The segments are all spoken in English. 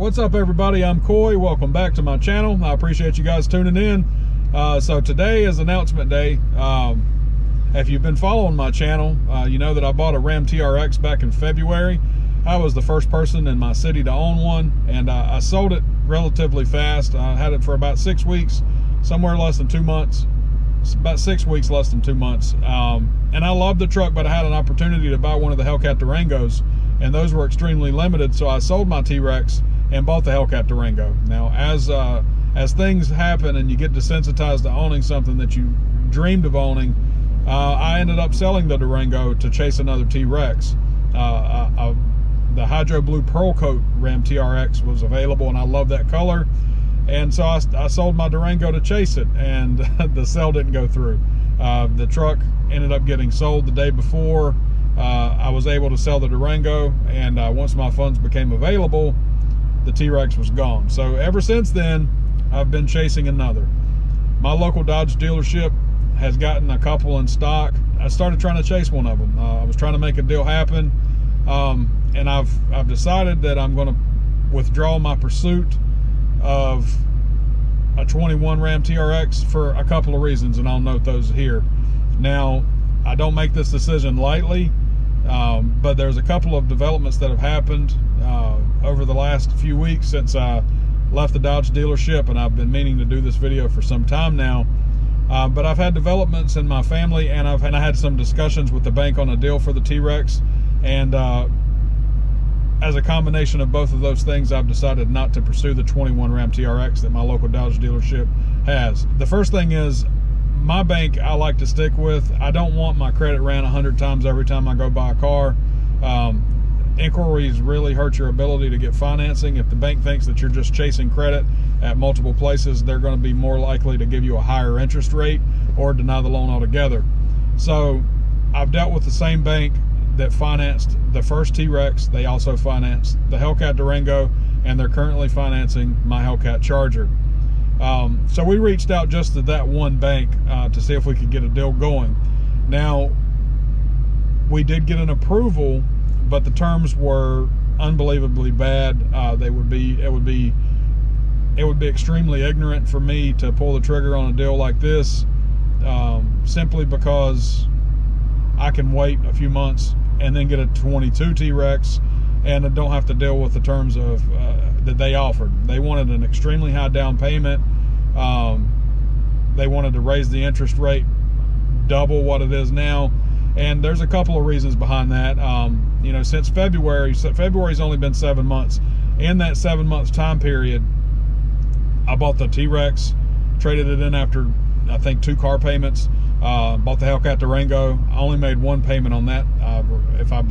What's up, everybody? I'm Coy. Welcome back to my channel. I appreciate you guys tuning in. So today is announcement day. If you've been following my channel, you know that I bought a Ram TRX back in February. I was the first person in my city to own one, and I sold it relatively fast. I had it for about 6 weeks, somewhere less than 2 months. It's about 6 weeks, less than 2 months. And I loved the truck, but I had an opportunity to buy one of the Hellcat Durangos, and those were extremely limited, so I sold my T-Rex and bought the Hellcat Durango. Now, as things happen and you get desensitized to owning something that you dreamed of owning, I ended up selling the Durango to chase another T-Rex. The Hydro Blue Pearl Coat Ram TRX was available, and I love that color. And so I sold my Durango to chase it, and the sale didn't go through. The truck ended up getting sold the day before I was able to sell the Durango, and once my funds became available, the T-Rex was gone. So ever since then, I've been chasing another. My local Dodge dealership has gotten a couple in stock. I started trying to chase one of them. I was trying to make a deal happen, and I've decided that I'm going to withdraw my pursuit of a 21 Ram TRX for a couple of reasons, and I'll note those here. Now, I don't make this decision lightly, but there's a couple of developments that have happened over the last few weeks since I left the Dodge dealership, and I've been meaning to do this video for some time now. But I've had developments in my family, and I had some discussions with the bank on a deal for the T-Rex, and as a combination of both of those things, I've decided not to pursue the 21 Ram TRX that my local Dodge dealership has. The first thing is, my bank I like to stick with. I don't want my credit ran 100 times every time I go buy a car. Inquiries really hurt your ability to get financing. If the bank thinks that you're just chasing credit at multiple places, they're going to be more likely to give you a higher interest rate or deny the loan altogether. So I've dealt with the same bank that financed the first T-Rex. They also financed the Hellcat Durango, and they're currently financing my Hellcat Charger. So we reached out just to that one bank to see if we could get a deal going. Now, we did get an approval, but the terms were unbelievably bad. It would be extremely ignorant for me to pull the trigger on a deal like this, simply because I can wait a few months and then get a 22 T-Rex, and I don't have to deal with the terms of that they offered. They wanted an extremely high down payment. They wanted to raise the interest rate double what it is now, and there's a couple of reasons behind that. You know, since February's only been 7 months. In that 7 months time period, I bought the T-Rex, traded it in after I think 2 car payments. Bought the Hellcat Durango. I only made one payment on that. If I'm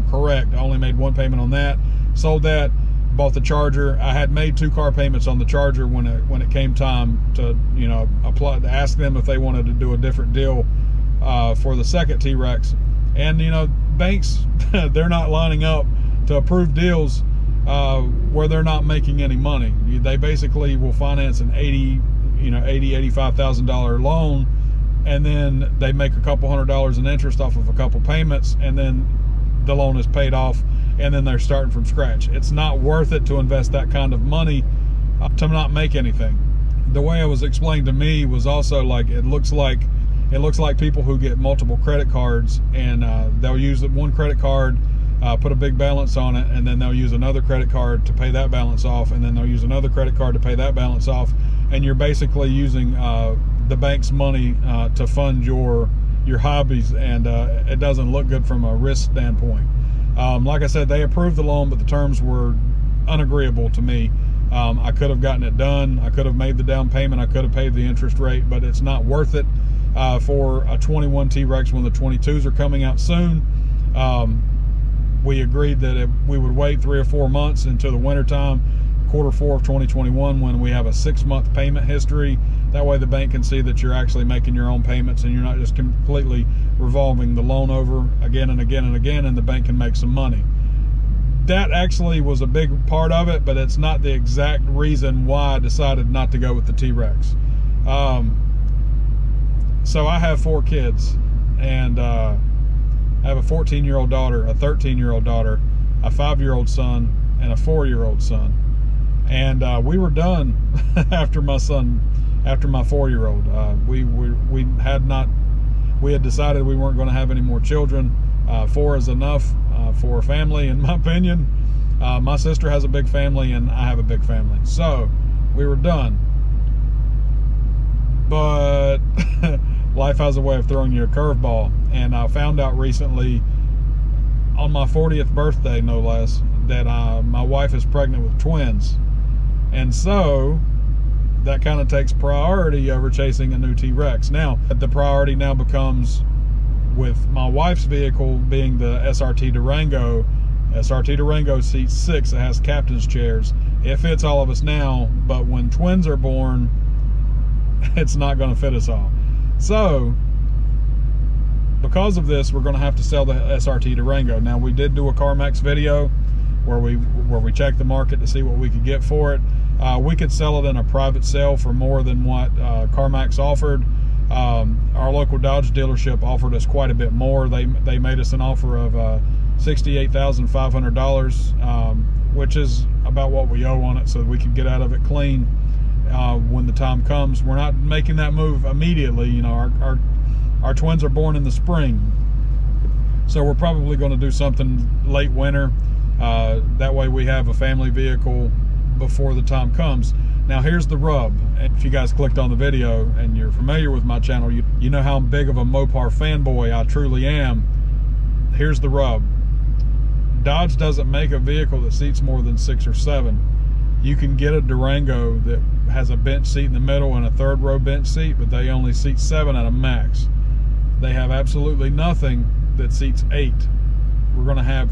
correct, I only made one payment on that. Sold that. Bought the Charger. I had made 2 car payments on the Charger when it came time to, you know, apply, to ask them if they wanted to do a different deal for the second T-Rex. And you know, banks they're not lining up to approve deals where they're not making any money. They basically will finance an $85,000 loan, and then they make a couple $100 in interest off of a couple payments, and then the loan is paid off, and then they're starting from scratch. It's not worth it to invest that kind of money to not make anything. The way it was explained to me was also like, it looks like people who get multiple credit cards, and they'll use one credit card, put a big balance on it, and then they'll use another credit card to pay that balance off, and then they'll use another credit card to pay that balance off, and you're basically using the bank's money to fund your hobbies, and it doesn't look good from a risk standpoint. Like I said, they approved the loan, but the terms were unagreeable to me. I could have gotten it done. I could have made the down payment. I could have paid the interest rate, but it's not worth it for a 21 T-Rex when the 22s are coming out soon. We agreed that we would wait 3 or 4 months until the winter time, Q4 of 2021, when we have a 6-month payment history. That way the bank can see that you're actually making your own payments, and you're not just completely revolving the loan over again and again and again, and the bank can make some money. That actually was a big part of it, but it's not the exact reason why I decided not to go with the T-Rex. So I have 4 kids, and I have a 14-year-old daughter, a 13-year-old daughter, a 5-year-old son, and a 4-year-old son. And we were done after my 4-year-old. We had decided we weren't going to have any more children. 4 is enough for a family, in my opinion. My sister has a big family and I have a big family, so we were done. But life has a way of throwing you a curveball, and I found out recently, on my 40th birthday no less, that my wife is pregnant with twins. And so that kind of takes priority over chasing a new T-Rex. Now, the priority now becomes, with my wife's vehicle being the SRT Durango. SRT Durango seats 6. It has captain's chairs. It fits all of us now, but when twins are born, it's not going to fit us all. So, because of this, we're going to have to sell the SRT Durango. Now, we did do a CarMax video where we checked the market to see what we could get for it. We could sell it in a private sale for more than what CarMax offered. Our local Dodge dealership offered us quite a bit more. They made us an offer of $68,500, which is about what we owe on it, so we can get out of it clean when the time comes. We're not making that move immediately. You know, our twins are born in the spring, so we're probably going to do something late winter. That way we have a family vehicle before the time comes. Now, here's the rub. If you guys clicked on the video and you're familiar with my channel, you know how big of a Mopar fanboy I truly am. Here's the rub. Dodge doesn't make a vehicle that seats more than 6 or 7. You can get a Durango that has a bench seat in the middle and a 3rd row bench seat, but they only seat 7 at a max. They have absolutely nothing that seats 8. We're going to have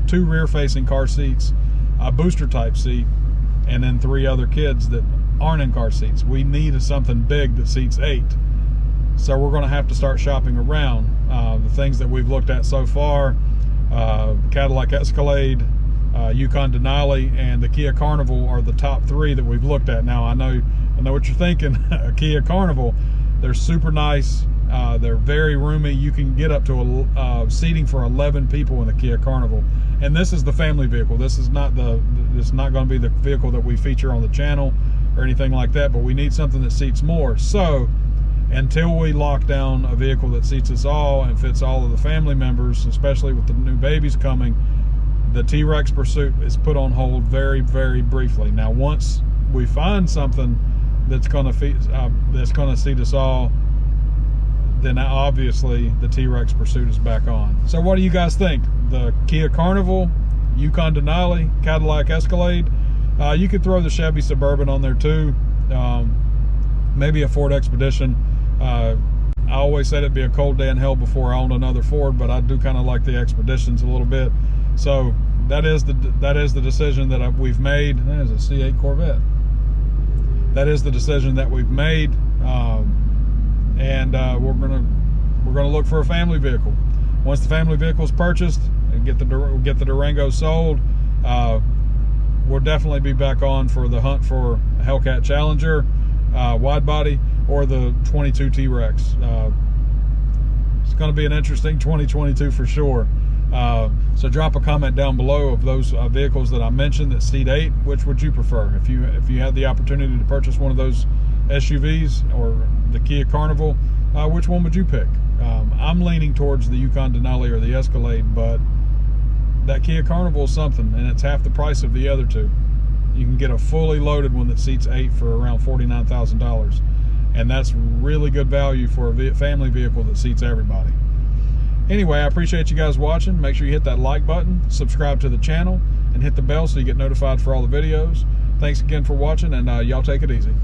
2 rear-facing car seats, a booster type seat, and then 3 other kids that aren't in car seats. We need something big that seats 8. So we're going to have to start shopping around. The things that we've looked at so far, Cadillac Escalade, Yukon Denali, and the Kia Carnival are the top 3 that we've looked at. Now, I know what you're thinking. A Kia Carnival, they're super nice. They're very roomy. You can get up to seating for 11 people in the Kia Carnival. And this is the family vehicle. This is not going to be the vehicle that we feature on the channel or anything like that, but we need something that seats more. So until we lock down a vehicle that seats us all and fits all of the family members, especially with the new babies coming, the T-Rex pursuit is put on hold very, very briefly. Now, once we find something that's going to seat us all, then obviously the T-Rex pursuit is back on. So what do you guys think? The Kia Carnival, Yukon Denali, Cadillac Escalade? You could throw the Chevy Suburban on there too. Maybe a Ford Expedition. I always said it'd be a cold day in hell before I owned another Ford, but I do kind of like the Expeditions a little bit. So that is the decision that we've made. That is a C8 Corvette. That is the decision that we've made. And we're gonna look for a family vehicle. Once the family vehicle is purchased and get the Durango sold, we'll definitely be back on for the hunt for a Hellcat Challenger, wide body, or the 22 T-Rex. It's going to be an interesting 2022 for sure. So drop a comment down below of those vehicles that I mentioned that seat 8. Which would you prefer? If you had the opportunity to purchase one of those SUVs or the Kia Carnival, which one would you pick? I'm leaning towards the Yukon Denali or the Escalade, but that Kia Carnival is something, and it's half the price of the other 2. You can get a fully loaded one that seats 8 for around $49,000, and that's really good value for a family vehicle that seats everybody. Anyway, I appreciate you guys watching. Make sure you hit that like button, subscribe to the channel, and hit the bell so you get notified for all the videos. Thanks again for watching, and y'all take it easy.